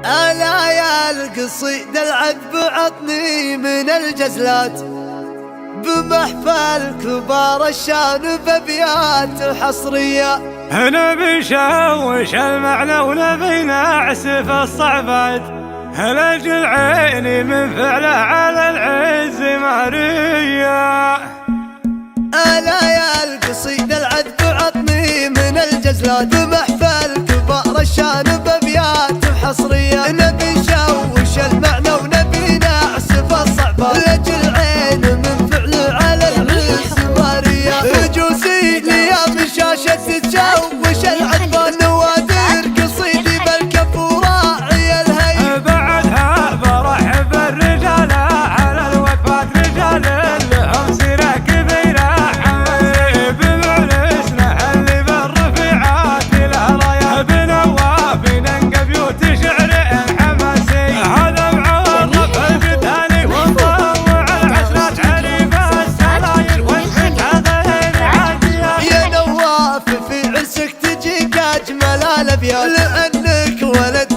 ألا يا القصيد العذب عطني من الجزلات، بمحفل كبار الشان بأبيات حصرية. نبي نشوش المعنى ونبي نعسف الصعبات، لأجل عيني من فعله على العز مارية. ألا يا القصيد العذب عطني من الجزلات، بمحفل كبار الشان بأبيات حصرية. نبي نشوش المعنى ونبي نعسف الصعبات، لأجل عين من فعله على العز مارية. جوسي لي بشاشة تشوش العذب نوادر قصيدي بالكف وراعي الهيب. بعدها برحب الرجال على الوقفات، رجال لهم سيرة كبيرة حبيب بمعنسنا اللي بالرفيعات الهرايا، بنوافي ننقى بيوت شعر حماسي. هذا معرف القتالي ونطوع العشرات عريفة السراير والفتحة غير عادية. يا نواف في عرسك تجيك أجمل الأبيات، لأنك ولد